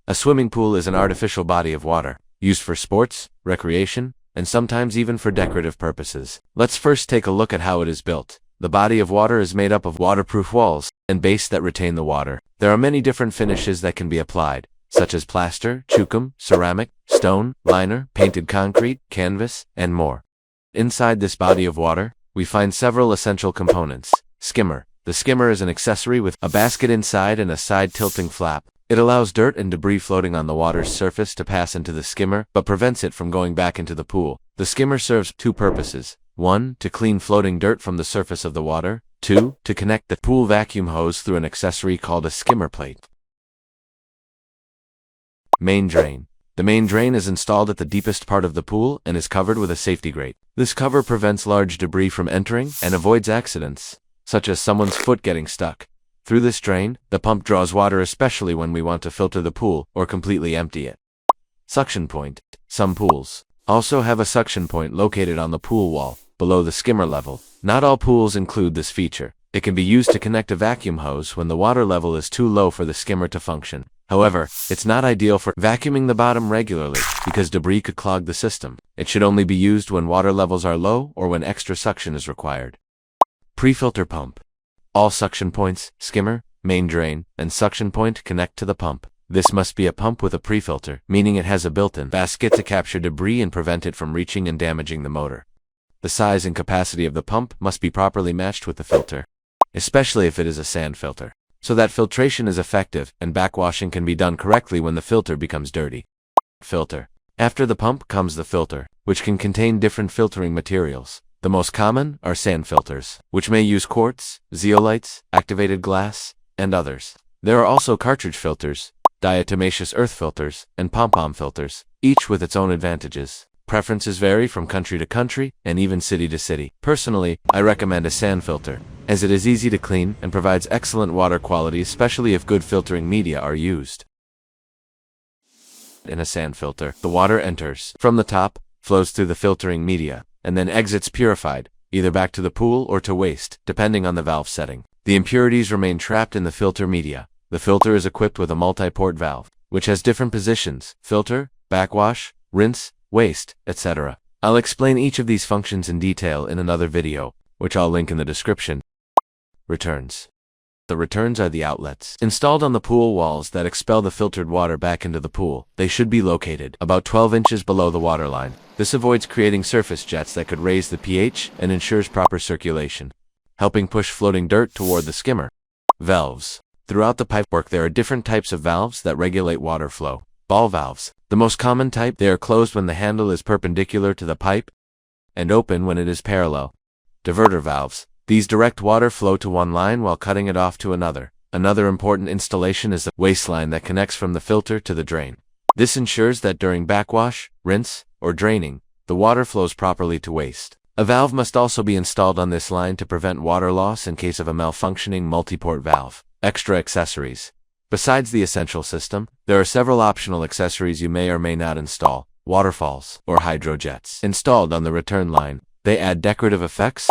A swimming pool is an artificial body of water, used for sports, recreation, and sometimes even for decorative purposes. Let's first take a look at how it is built. The body of water is made up of waterproof walls and base that retain the water. There are many different finishes that can be applied, such as plaster, chucum, ceramic, stone, liner, painted concrete, canvas, and more. Inside this body of water, we find several essential components. Skimmer. The skimmer is an accessory with a basket inside and a side tilting flap. It allows dirt and debris floating on the water's surface to pass into the skimmer, but prevents it from going back into the pool. The skimmer serves two purposes. 1. To clean floating dirt from the surface of the water. 2. To connect the pool vacuum hose through an accessory called a skimmer plate. Main drain. The main drain is installed at the deepest part of the pool and is covered with a safety grate. This cover prevents large debris from entering and avoids accidents, such as someone's foot getting stuck. Through this drain, the pump draws water especially when we want to filter the pool or completely empty it. Suction point. Some pools also have a suction point located on the pool wall, below the skimmer level. Not all pools include this feature. It can be used to connect a vacuum hose when the water level is too low for the skimmer to function. However, it's not ideal for vacuuming the bottom regularly because debris could clog the system. It should only be used when water levels are low or when extra suction is required. Prefilter pump. All suction points, skimmer, main drain, and suction point connect to the pump. This must be a pump with a prefilter, meaning it has a built-in basket to capture debris and prevent it from reaching and damaging the motor. The size and capacity of the pump must be properly matched with the filter, especially if it is a sand filter, so that filtration is effective and backwashing can be done correctly when the filter becomes dirty. Filter. After the pump comes the filter, which can contain different filtering materials. The most common are sand filters, which may use quartz, zeolites, activated glass, and others. There are also cartridge filters, diatomaceous earth filters, and pom-pom filters, each with its own advantages. Preferences vary from country to country and even city to city. Personally, I recommend a sand filter, as it is easy to clean and provides excellent water quality, especially if good filtering media are used. In a sand filter, the water enters from the top, flows through the filtering media, and then exits purified, either back to the pool or to waste, depending on the valve setting. The impurities remain trapped in the filter media. The filter is equipped with a multi-port valve, which has different positions: filter, backwash, rinse, waste, etc. I'll explain each of these functions in detail in another video, which I'll link in the description. Returns. The returns are the outlets installed on the pool walls that expel the filtered water back into the pool. They should be located about 12 inches below the water line. This avoids creating surface jets that could raise the pH and ensures proper circulation, helping push floating dirt toward the skimmer. Valves. Throughout the pipework there are different types of valves that regulate water flow. Ball valves. The most common type, they are closed when the handle is perpendicular to the pipe and open when it is parallel. Diverter valves. These direct water flow to one line while cutting it off to another. Another important installation is the waistline that connects from the filter to the drain. This ensures that during backwash, rinse, or draining, the water flows properly to waste. A valve must also be installed on this line to prevent water loss in case of a malfunctioning multi-port valve. Extra accessories. Besides the essential system, there are several optional accessories you may or may not install. Waterfalls, or hydrojets, installed on the return line. They add decorative effects.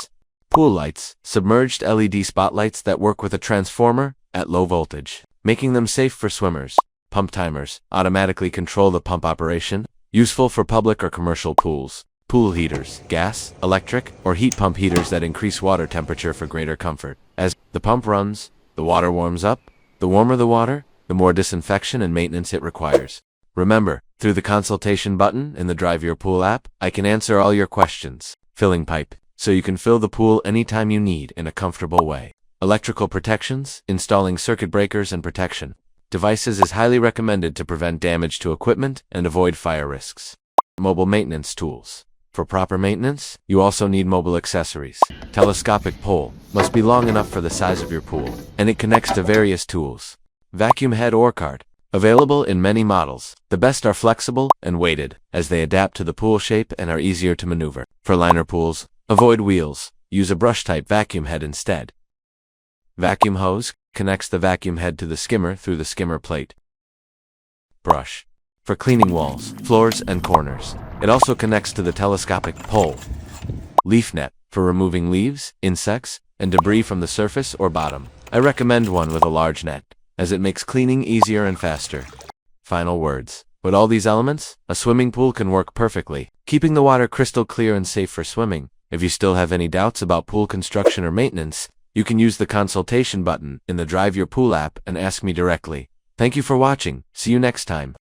Pool lights, submerged LED spotlights that work with a transformer at low voltage, making them safe for swimmers. Pump timers, automatically control the pump operation, useful for public or commercial pools. Pool heaters, gas, electric, or heat pump heaters that increase water temperature for greater comfort. As the pump runs, the water warms up. The warmer the water, the more disinfection and maintenance it requires. Remember, through the consultation button in the Drive Your Pool app, I can answer all your questions. Filling pipe, so you can fill the pool anytime you need in a comfortable way. Electrical protections, installing circuit breakers and protection devices is highly recommended to prevent damage to equipment and avoid fire risks. Mobile maintenance tools. For proper maintenance, you also need mobile accessories. Telescopic pole must be long enough for the size of your pool, and it connects to various tools. Vacuum head or cart. Available in many models. The best are flexible and weighted, as they adapt to the pool shape and are easier to maneuver. For liner pools, avoid wheels. Use a brush-type vacuum head instead. Vacuum hose connects the vacuum head to the skimmer through the skimmer plate. Brush. For cleaning walls, floors, and corners. It also connects to the telescopic pole. Leaf net. For removing leaves, insects, and debris from the surface or bottom. I recommend one with a large net, as it makes cleaning easier and faster. Final words. With all these elements, a swimming pool can work perfectly, keeping the water crystal clear and safe for swimming. If you still have any doubts about pool construction or maintenance, you can use the consultation button in the Drive Your Pool app and ask me directly. Thank you for watching. See you next time.